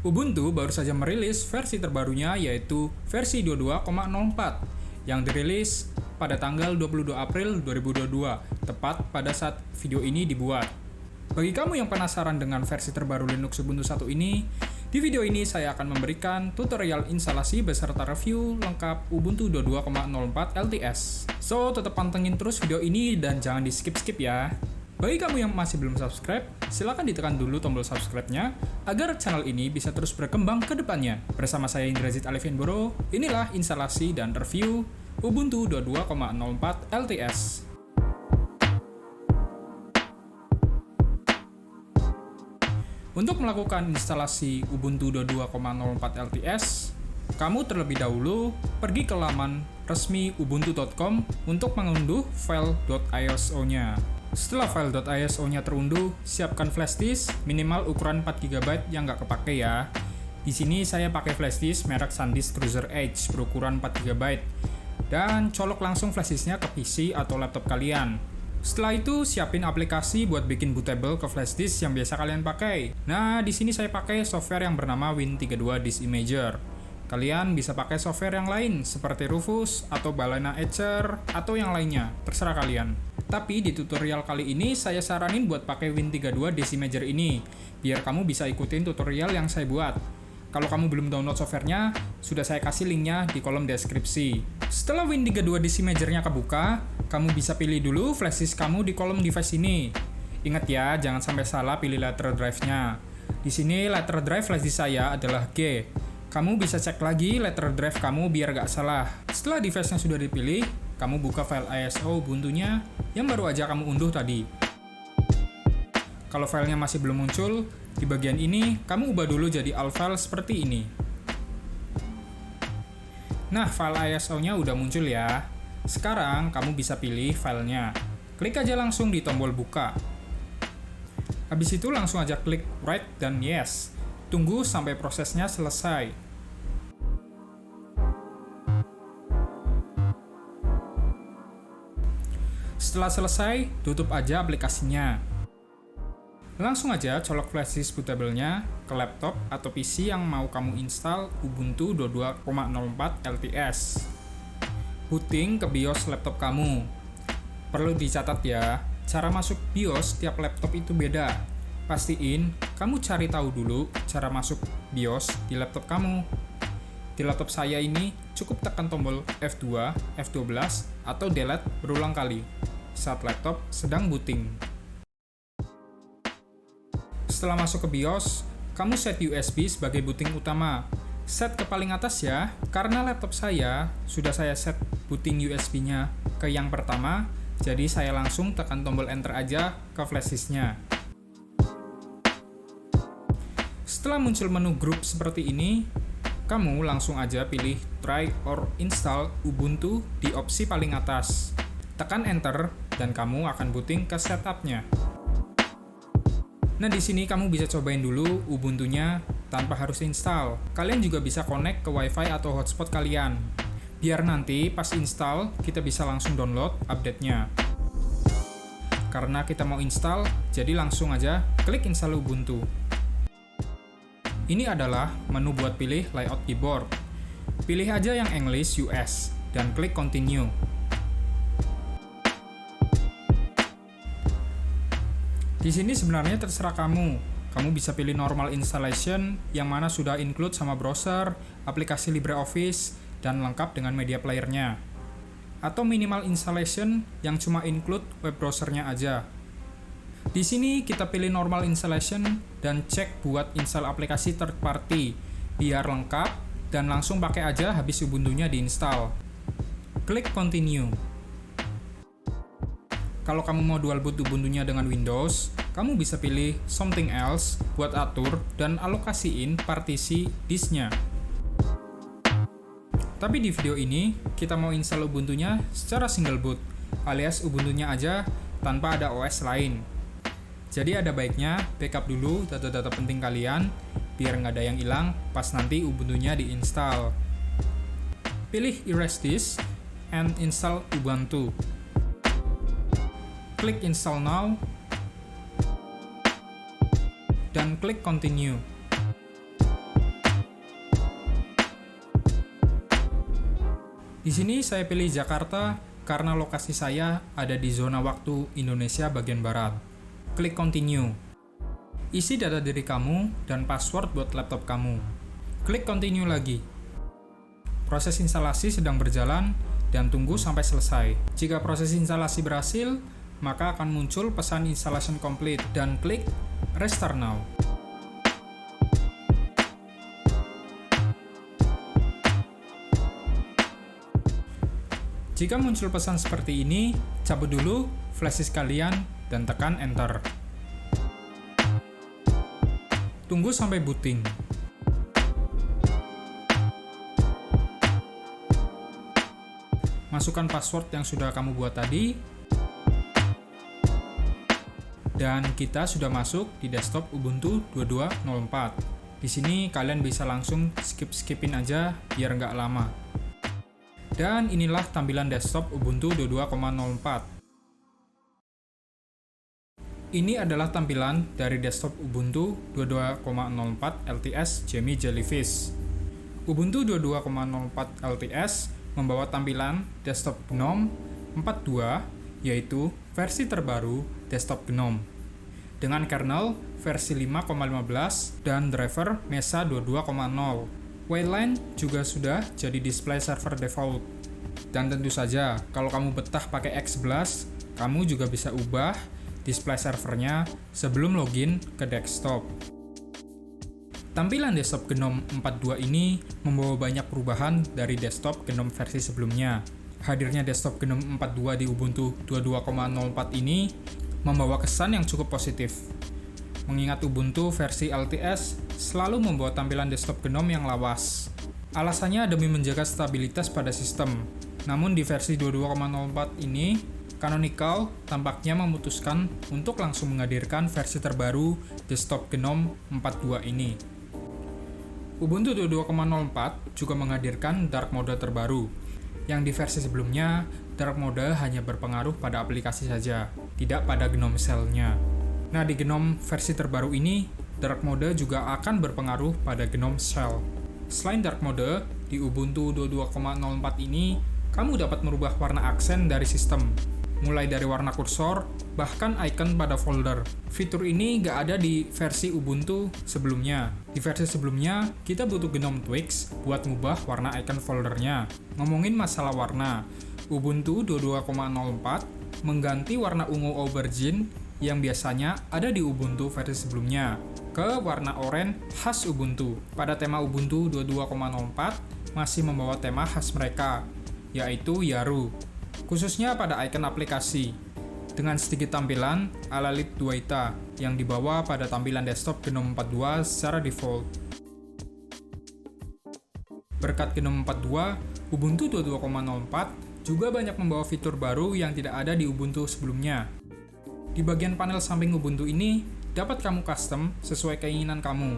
Ubuntu baru saja merilis versi terbarunya yaitu versi 22.04 yang dirilis pada tanggal 22 April 2022, tepat pada saat video ini dibuat. Bagi kamu yang penasaran dengan versi terbaru Linux Ubuntu 1 ini, di video ini saya akan memberikan tutorial instalasi beserta review lengkap Ubuntu 22.04 LTS. So, tetap pantengin terus video ini dan jangan di skip-skip ya. Bagi kamu yang masih belum subscribe, silakan ditekan dulu tombol subscribe-nya agar channel ini bisa terus berkembang ke depannya. Bersama saya Indrajit Alivianboro, inilah instalasi dan review Ubuntu 22.04 LTS. Untuk melakukan instalasi Ubuntu 22.04 LTS, kamu terlebih dahulu pergi ke laman resmi ubuntu.com untuk mengunduh file .iso-nya. Setelah file .iso-nya terunduh, siapkan flash disk minimal ukuran 4 GB yang nggak kepake ya. Di sini saya pakai flash disk merek SanDisk Cruiser Edge berukuran 4 GB. Dan colok langsung flash disknya ke PC atau laptop kalian. Setelah itu, siapin aplikasi buat bikin bootable ke flash disk yang biasa kalian pakai. Nah, di sini saya pakai software yang bernama Win32 Disk Imager. Kalian bisa pakai software yang lain seperti Rufus atau Balena Etcher atau yang lainnya, terserah kalian. Tapi di tutorial kali ini saya saranin buat pakai Win32 Disk Imager ini, biar kamu bisa ikutin tutorial yang saya buat. Kalau kamu belum download softwarenya, sudah saya kasih linknya di kolom deskripsi. Setelah Win32 Disk Imager-nya kebuka, kamu bisa pilih dulu flash disk kamu di kolom device ini. Ingat ya, jangan sampai salah pilih letter drive-nya. Di sini letter drive flash disk saya adalah G. Kamu bisa cek lagi letter drive kamu biar gak salah. Setelah device-nya sudah dipilih, kamu buka file ISO Ubuntu-nya yang baru aja kamu unduh tadi. Kalau filenya masih belum muncul, di bagian ini kamu ubah dulu jadi alt file seperti ini. Nah, file ISO-nya udah muncul ya. Sekarang kamu bisa pilih filenya. Klik aja langsung di tombol buka. Habis itu langsung aja klik write dan yes. Tunggu sampai prosesnya selesai. Setelah selesai, tutup aja aplikasinya. Langsung aja colok flash disk bootable-nya ke laptop atau PC yang mau kamu install Ubuntu 22.04 LTS. Booting ke BIOS laptop kamu. Perlu dicatat ya, cara masuk BIOS tiap laptop itu beda. Pastiin kamu cari tahu dulu cara masuk BIOS di laptop kamu. Di laptop saya ini cukup tekan tombol F2, F12, atau delete berulang kali saat laptop sedang booting. Setelah masuk ke BIOS, kamu set USB sebagai booting utama. Set ke paling atas ya, karena laptop saya sudah saya set booting USB-nya ke yang pertama, jadi saya langsung tekan tombol enter aja ke flash disk-nya. Setelah muncul menu grup seperti ini, kamu langsung aja pilih try or install Ubuntu di opsi paling atas. Tekan enter dan kamu akan booting ke setup-nya. Nah, di sini kamu bisa cobain dulu Ubuntu-nya tanpa harus install. Kalian juga bisa connect ke WiFi atau hotspot kalian. Biar nanti pas install, kita bisa langsung download update-nya. Karena kita mau install, jadi langsung aja klik install Ubuntu. Ini adalah menu buat pilih layout keyboard. Pilih aja yang English US dan klik continue. Di sini sebenarnya terserah kamu. Kamu bisa pilih normal installation yang mana sudah include sama browser, aplikasi LibreOffice, dan lengkap dengan media player-nya. Atau minimal installation yang cuma include web browser-nya aja. Di sini kita pilih normal installation dan cek buat install aplikasi third party biar lengkap dan langsung pakai aja habis Ubuntu-nya diinstal. Klik continue. Kalau kamu mau dual boot Ubuntu-nya dengan Windows, kamu bisa pilih something else buat atur dan alokasiin partisi disknya. Tapi di video ini, kita mau install Ubuntu-nya secara single boot, alias Ubuntu-nya aja tanpa ada OS lain. Jadi ada baiknya backup dulu data-data penting kalian, biar nggak ada yang hilang pas nanti Ubuntu-nya diinstal. Pilih erase disk and install Ubuntu. Klik install now, dan klik continue. Di sini saya pilih Jakarta karena lokasi saya ada di zona waktu Indonesia bagian barat. Klik continue. Isi data diri kamu dan password buat laptop kamu. Klik continue lagi. Proses instalasi sedang berjalan dan tunggu sampai selesai. Jika proses instalasi berhasil, maka akan muncul pesan installation complete dan klik restart now. Jika muncul pesan seperti ini, cabut dulu flash disk kalian dan tekan enter. Tunggu sampai booting. Masukkan password yang sudah kamu buat tadi. Dan kita sudah masuk di desktop Ubuntu 22.04. Di sini kalian bisa langsung skip-skipin aja biar nggak lama. Dan inilah tampilan desktop Ubuntu 22.04. Ini adalah tampilan dari desktop Ubuntu 22.04 LTS Jammy Jellyfish. Ubuntu 22.04 LTS membawa tampilan desktop GNOME 4.2, yaitu versi terbaru desktop GNOME, dengan kernel versi 5.15 dan driver Mesa 22.0. Wayland juga sudah jadi display server default. Dan tentu saja, kalau kamu betah pakai X11, kamu juga bisa ubah display servernya sebelum login ke desktop. Tampilan desktop GNOME 4.2 ini membawa banyak perubahan dari desktop GNOME versi sebelumnya. Hadirnya desktop GNOME 4.2 di Ubuntu 22.04 ini membawa kesan yang cukup positif. Mengingat Ubuntu versi LTS selalu membawa tampilan desktop GNOME yang lawas. Alasannya demi menjaga stabilitas pada sistem. Namun di versi 22.04 ini, Canonical tampaknya memutuskan untuk langsung menghadirkan versi terbaru desktop GNOME 4.2 ini. Ubuntu 22.04 juga menghadirkan dark mode terbaru, yang di versi sebelumnya, dark mode hanya berpengaruh pada aplikasi saja, tidak pada GNOME Shell-nya. Nah, di GNOME versi terbaru ini, dark mode juga akan berpengaruh pada GNOME Shell. Selain dark mode, di Ubuntu 22.04 ini, kamu dapat merubah warna aksen dari sistem, mulai dari warna kursor, bahkan icon pada folder. Fitur ini nggak ada di versi Ubuntu sebelumnya. Di versi sebelumnya, kita butuh GNOME Tweaks buat ngubah warna icon foldernya. Ngomongin masalah warna, Ubuntu 22.04 mengganti warna ungu aubergine yang biasanya ada di Ubuntu versi sebelumnya ke warna oranye khas Ubuntu. Pada tema Ubuntu 22.04 masih membawa tema khas mereka, yaitu Yaru, khususnya pada icon aplikasi, dengan sedikit tampilan ala Lead Duaita yang dibawa pada tampilan desktop GNOME 4.2 secara default. Berkat GNOME 4.2, Ubuntu 22.04 juga banyak membawa fitur baru yang tidak ada di Ubuntu sebelumnya. Di bagian panel samping Ubuntu ini, dapat kamu custom sesuai keinginan kamu.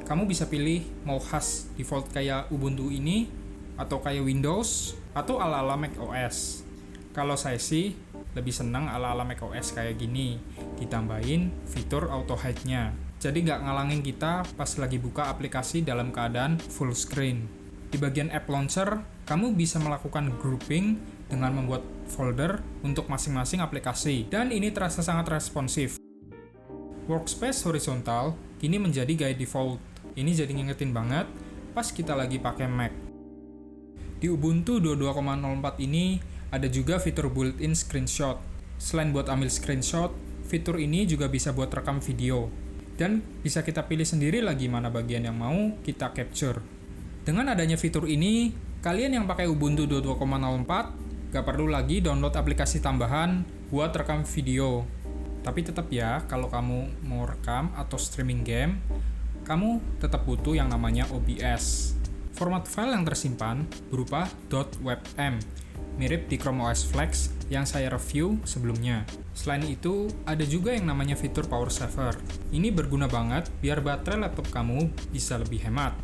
Kamu bisa pilih mau khas default kayak Ubuntu ini, atau kayak Windows, atau ala-ala Mac OS. Kalau saya sih, lebih senang ala-ala Mac OS kayak gini, ditambahin fitur auto hide-nya. Jadi nggak ngalangin kita pas lagi buka aplikasi dalam keadaan full screen. Di bagian App Launcher, kamu bisa melakukan grouping dengan membuat folder untuk masing-masing aplikasi, dan ini terasa sangat responsif. Workspace horizontal kini menjadi gaya default. Ini jadi ngingetin banget pas kita lagi pakai Mac. Di Ubuntu 22.04 ini ada juga fitur built-in screenshot. Selain buat ambil screenshot, fitur ini juga bisa buat rekam video. Dan bisa kita pilih sendiri lagi mana bagian yang mau kita capture. Dengan adanya fitur ini, kalian yang pakai Ubuntu 22.04 gak perlu lagi download aplikasi tambahan buat rekam video. Tapi tetap ya, kalau kamu mau rekam atau streaming game, kamu tetap butuh yang namanya OBS. Format file yang tersimpan berupa .webm, mirip di Chrome OS Flex yang saya review sebelumnya. Selain itu, ada juga yang namanya fitur Power Saver. Ini berguna banget biar baterai laptop kamu bisa lebih hemat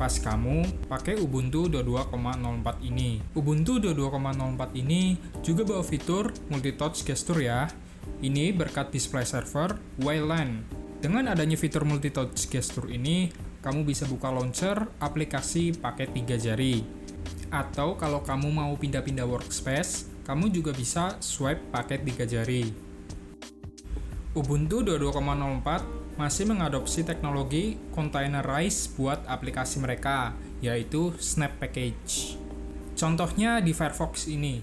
pas kamu pakai Ubuntu 22.04 ini. Ubuntu 22.04 ini juga bawa fitur multi-touch gesture ya. Ini berkat display server Wayland. Dengan adanya fitur multi-touch gesture ini, kamu bisa buka launcher aplikasi pakai 3 jari. Atau kalau kamu mau pindah-pindah workspace, kamu juga bisa swipe pakai 3 jari. Ubuntu 22.04 masih mengadopsi teknologi containerized buat aplikasi mereka, yaitu Snap Package. Contohnya di Firefox ini,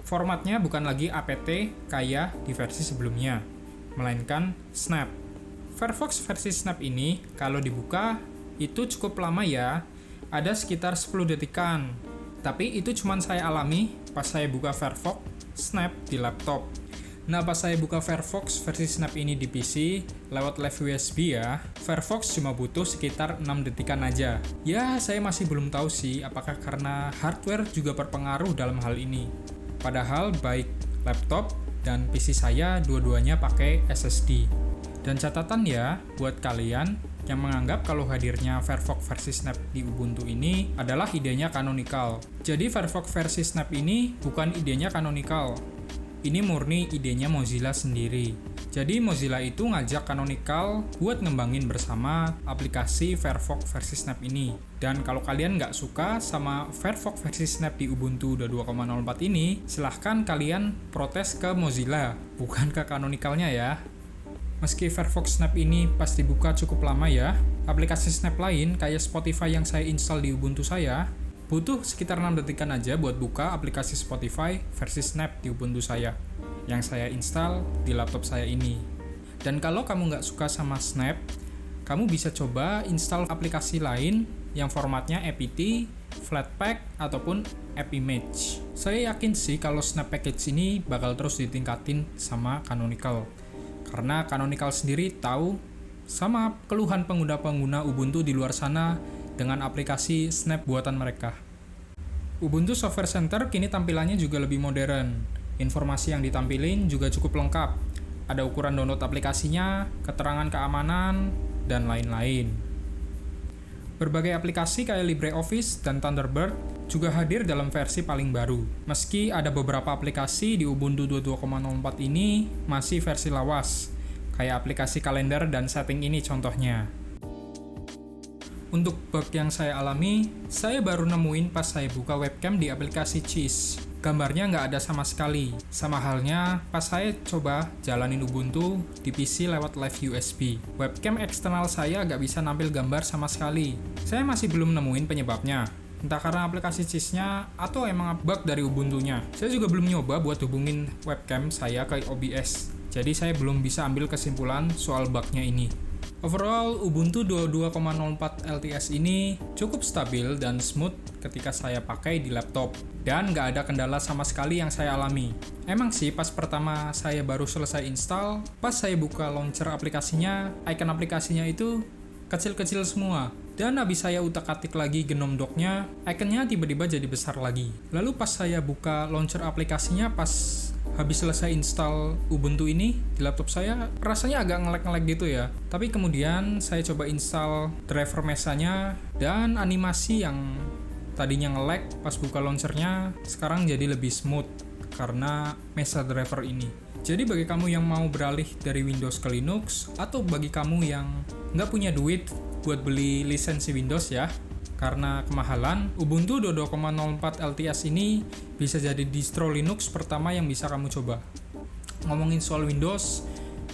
formatnya bukan lagi apt kayak di versi sebelumnya, melainkan Snap. Firefox versi Snap ini, kalau dibuka, itu cukup lama ya, ada sekitar 10 detikan. Tapi itu cuma saya alami pas saya buka Firefox Snap di laptop. Nah, pas saya buka Firefox versi Snap ini di PC, lewat live USB ya, Firefox cuma butuh sekitar 6 detikan aja. Ya, saya masih belum tahu sih apakah karena hardware juga berpengaruh dalam hal ini. Padahal baik laptop dan PC saya dua-duanya pakai SSD. Dan catatan ya, buat kalian yang menganggap kalau hadirnya Firefox versi Snap di Ubuntu ini adalah idenya canonical. Jadi Firefox versi Snap ini bukan idenya canonical. Ini murni idenya Mozilla sendiri. Jadi Mozilla itu ngajak Canonical buat ngembangin bersama aplikasi Firefox versi Snap ini. Dan kalau kalian nggak suka sama Firefox versi Snap di Ubuntu 22.04 ini, silahkan kalian protes ke Mozilla, bukan ke Canonicalnya ya. Meski Firefox Snap ini pasti buka cukup lama ya, aplikasi Snap lain kayak Spotify yang saya install di Ubuntu saya, butuh sekitar 6 detikan aja buat buka aplikasi Spotify versi Snap di Ubuntu saya, yang saya install di laptop saya ini. Dan kalau kamu nggak suka sama Snap, kamu bisa coba install aplikasi lain yang formatnya apt, Flatpak, ataupun AppImage. Saya yakin sih kalau Snap Package ini bakal terus ditingkatin sama Canonical. Karena Canonical sendiri tahu sama keluhan pengguna-pengguna Ubuntu di luar sana dengan aplikasi Snap buatan mereka. Ubuntu Software Center kini tampilannya juga lebih modern. Informasi yang ditampilin juga cukup lengkap. Ada ukuran download aplikasinya, keterangan keamanan, dan lain-lain. Berbagai aplikasi kayak LibreOffice dan Thunderbird juga hadir dalam versi paling baru. Meski ada beberapa aplikasi di Ubuntu 22.04 ini masih versi lawas, kayak aplikasi kalender dan setting ini contohnya. Untuk bug yang saya alami, saya baru nemuin pas saya buka webcam di aplikasi Cheese. Gambarnya nggak ada sama sekali. Sama halnya pas saya coba jalanin Ubuntu di PC lewat live USB. Webcam eksternal saya nggak bisa nampil gambar sama sekali. Saya masih belum nemuin penyebabnya. Entah karena aplikasi Cheese-nya atau emang bug dari Ubuntu-nya. Saya juga belum nyoba buat hubungin webcam saya ke OBS. Jadi saya belum bisa ambil kesimpulan soal bug-nya ini. Overall, Ubuntu 22.04 LTS ini cukup stabil dan smooth ketika saya pakai di laptop. Dan nggak ada kendala sama sekali yang saya alami. Emang sih pas pertama saya baru selesai install, pas saya buka launcher aplikasinya, icon aplikasinya itu kecil-kecil semua. Dan habis saya utak-atik lagi Gnome dock-nya, ikonnya tiba-tiba jadi besar lagi. Lalu pas saya buka launcher aplikasinya pas habis selesai install Ubuntu ini di laptop saya, rasanya agak nge-lag gitu ya. Tapi kemudian saya coba install driver Mesa-nya, dan animasi yang tadinya nge-lag pas buka launchernya sekarang jadi lebih smooth karena Mesa driver ini. Jadi bagi kamu yang mau beralih dari Windows ke Linux, atau bagi kamu yang nggak punya duit buat beli lisensi Windows ya, karena kemahalan, Ubuntu 22.04 LTS ini bisa jadi distro Linux pertama yang bisa kamu coba. Ngomongin soal Windows,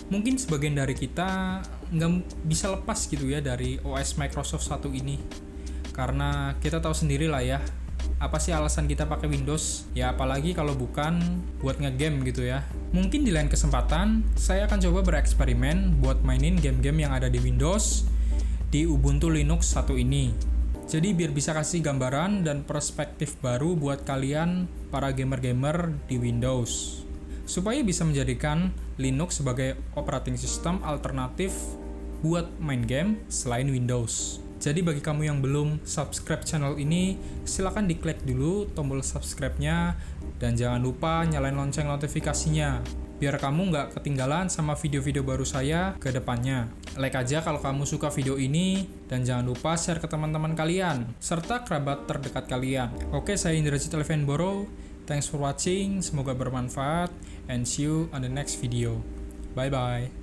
mungkin sebagian dari kita nggak bisa lepas gitu ya dari OS Microsoft 1 ini. Karena kita tahu sendiri lah ya, apa sih alasan kita pakai Windows? Ya apalagi kalau bukan buat ngegame gitu ya. Mungkin di lain kesempatan, saya akan coba bereksperimen buat mainin game-game yang ada di Windows di Ubuntu Linux 1 ini. Jadi biar bisa kasih gambaran dan perspektif baru buat kalian para gamer-gamer di Windows. Supaya bisa menjadikan Linux sebagai operating system alternatif buat main game selain Windows. Jadi bagi kamu yang belum subscribe channel ini, silakan diklik dulu tombol subscribe-nya dan jangan lupa nyalain lonceng notifikasinya biar kamu nggak ketinggalan sama video-video baru saya ke depannya. Like aja kalau kamu suka video ini dan jangan lupa share ke teman-teman kalian serta kerabat terdekat kalian. Oke, saya Indrajit Elvenboro. Thanks for watching, semoga bermanfaat and see you on the next video. Bye bye.